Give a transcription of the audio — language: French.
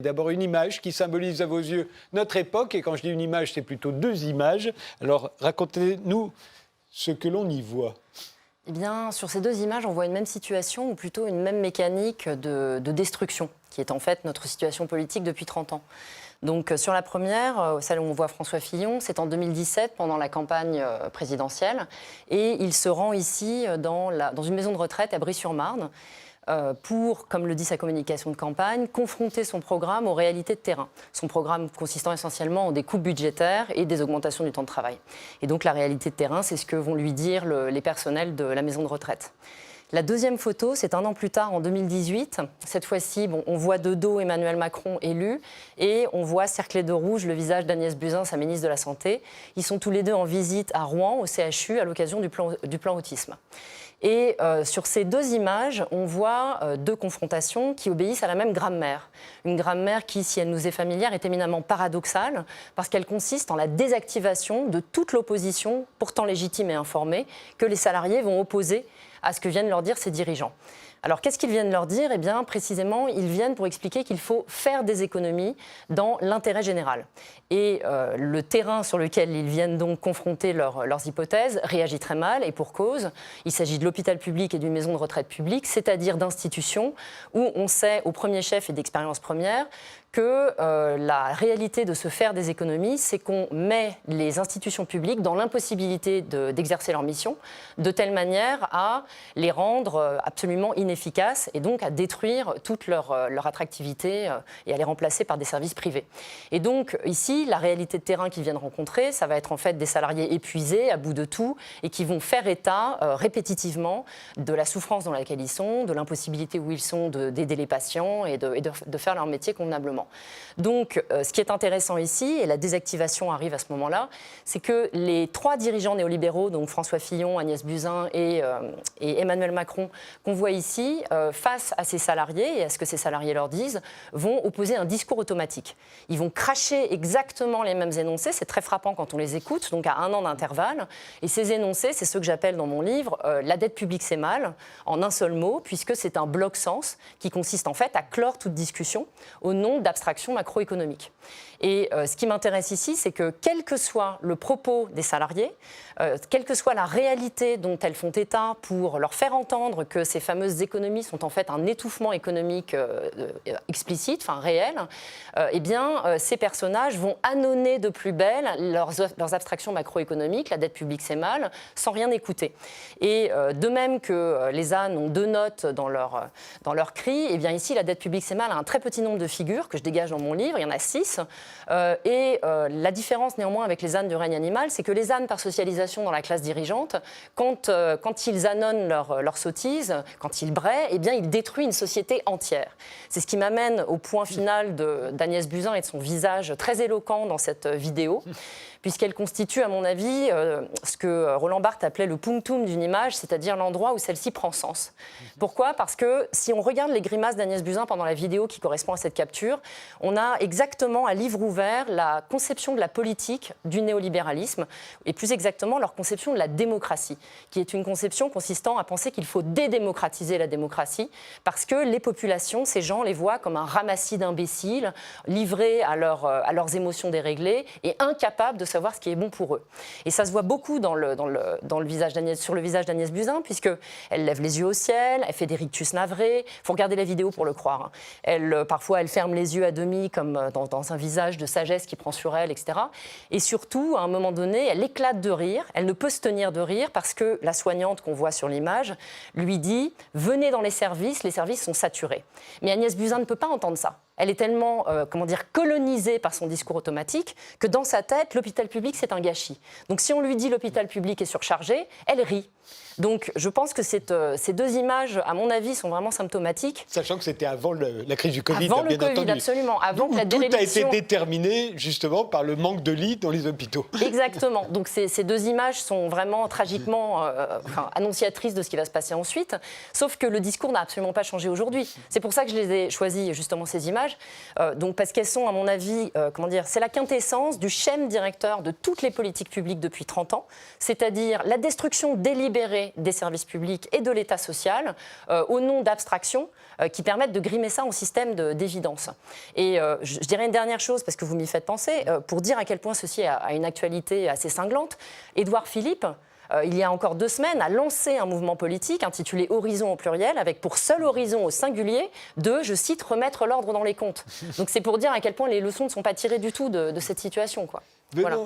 D'abord une image qui symbolise à vos yeux notre époque, et quand je dis une image, c'est plutôt deux images. Alors racontez-nous ce que l'on y voit. Eh bien, sur ces deux images, on voit une même situation, ou plutôt une même mécanique de destruction, qui est en fait notre situation politique depuis 30 ans. Donc sur la première, celle où on voit François Fillon, c'est en 2017, pendant la campagne présidentielle, et il se rend ici dans une maison de retraite à Bry-sur-Marne, pour, comme le dit sa communication de campagne, confronter son programme aux réalités de terrain. Son programme consistant essentiellement en des coupes budgétaires et des augmentations du temps de travail. Et donc la réalité de terrain, c'est ce que vont lui dire les personnels de la maison de retraite. La deuxième photo, c'est un an plus tard, en 2018. Cette fois-ci, on voit de dos Emmanuel Macron élu et on voit cerclé de rouge le visage d'Agnès Buzyn, sa ministre de la Santé. Ils sont tous les deux en visite à Rouen, au CHU, à l'occasion du plan autisme. Et sur ces deux images, on voit deux confrontations qui obéissent à la même grammaire. Une grammaire qui, si elle nous est familière, est éminemment paradoxale, parce qu'elle consiste en la désactivation de toute l'opposition, pourtant légitime et informée, que les salariés vont opposer à ce que viennent leur dire ces dirigeants. Alors, qu'est-ce qu'ils viennent leur dire ? Eh bien, précisément, ils viennent pour expliquer qu'il faut faire des économies dans l'intérêt général. Et le terrain sur lequel ils viennent donc confronter leurs hypothèses réagit très mal, et pour cause. Il s'agit de l'hôpital public et d'une maison de retraite publique, c'est-à-dire d'institutions où on sait, au premier chef et d'expérience première, que la réalité de se faire des économies, c'est qu'on met les institutions publiques dans l'impossibilité d'exercer leur mission, de telle manière à les rendre absolument inefficaces et donc à détruire toute leur attractivité et à les remplacer par des services privés. Et donc ici, la réalité de terrain qu'ils viennent rencontrer, ça va être en fait des salariés épuisés, à bout de tout, et qui vont faire état répétitivement de la souffrance dans laquelle ils sont, de l'impossibilité où ils sont d'aider les patients et de faire leur métier convenablement. Donc, ce qui est intéressant ici, et la désactivation arrive à ce moment-là, c'est que les trois dirigeants néolibéraux, donc François Fillon, Agnès Buzyn et Emmanuel Macron, qu'on voit ici, face à ces salariés et à ce que ces salariés leur disent, vont opposer un discours automatique. Ils vont cracher exactement les mêmes énoncés, c'est très frappant quand on les écoute, donc à 1 an d'intervalle. Et ces énoncés, c'est ceux que j'appelle dans mon livre la dette publique c'est mal, en un seul mot, puisque c'est un bloc-sens qui consiste en fait à clore toute discussion au nom d'abstraction macroéconomique. Et ce qui m'intéresse ici, c'est que quel que soit le propos des salariés, quelle que soit la réalité dont elles font état pour leur faire entendre que ces fameuses économies sont en fait un étouffement économique explicite, enfin réel, eh bien ces personnages vont annoncer de plus belle leurs abstractions macroéconomiques, la dette publique c'est mal, sans rien écouter. Et de même que les ânes ont 2 notes dans leur cri, eh bien ici la dette publique c'est mal a un très petit nombre de figures que je dégage dans mon livre, il y en a 6. La différence néanmoins avec les ânes du règne animal, c'est que les ânes par socialisation dans la classe dirigeante, quand ils annonnent leur sottise, quand ils braient, eh bien ils détruisent une société entière. C'est ce qui m'amène au point final d'Agnès Buzyn et de son visage très éloquent dans cette vidéo, puisqu'elle constitue, à mon avis, ce que Roland Barthes appelait le punctum d'une image, c'est-à-dire l'endroit où celle-ci prend sens. Pourquoi ? Parce que si on regarde les grimaces d'Agnès Buzyn pendant la vidéo qui correspond à cette capture, on a exactement à livre ouvert la conception de la politique du néolibéralisme, et plus exactement leur conception de la démocratie, qui est une conception consistant à penser qu'il faut dédémocratiser la démocratie, parce que les populations, ces gens les voient comme un ramassis d'imbéciles, livrés à leurs émotions déréglées et incapables de savoir ce qui est bon pour eux. Et ça se voit beaucoup sur le visage d'Agnès Buzyn, puisqu'elle lève les yeux au ciel, elle fait des rictus navrés. Il faut regarder la vidéo pour le croire. Parfois, elle ferme les yeux à demi, comme dans un visage de sagesse qui prend sur elle, etc. Et surtout, à un moment donné, elle éclate de rire. Elle ne peut se tenir de rire parce que la soignante qu'on voit sur l'image lui dit « Venez dans les services sont saturés ». Mais Agnès Buzyn ne peut pas entendre ça. Elle est tellement, colonisée par son discours automatique que dans sa tête, l'hôpital public, c'est un gâchis. Donc si on lui dit l'hôpital public est surchargé, elle rit. Donc je pense que ces deux images, à mon avis, sont vraiment symptomatiques. Sachant que c'était avant la crise du Covid, avant bien le Covid, entendu. Absolument. Avant que la tout a été déréliction... déterminé, justement, par le manque de lits dans les hôpitaux. Exactement. Donc ces deux images sont vraiment tragiquement annonciatrices de ce qui va se passer ensuite. Sauf que le discours n'a absolument pas changé aujourd'hui. C'est pour ça que je les ai choisies, justement, ces images. Parce qu'elles sont, à mon avis, c'est la quintessence du schème directeur de toutes les politiques publiques depuis 30 ans. C'est-à-dire la destruction délibérée libérer des services publics et de l'État social au nom d'abstractions qui permettent de grimer ça en système d'évidence. Et je dirais une dernière chose, parce que vous m'y faites penser, pour dire à quel point ceci a une actualité assez cinglante. Édouard Philippe, il y a encore 2 semaines, a lancé un mouvement politique intitulé Horizon au pluriel, avec pour seul horizon au singulier de, je cite, remettre l'ordre dans les comptes. Donc c'est pour dire à quel point les leçons ne sont pas tirées du tout de cette situation, quoi. Voilà.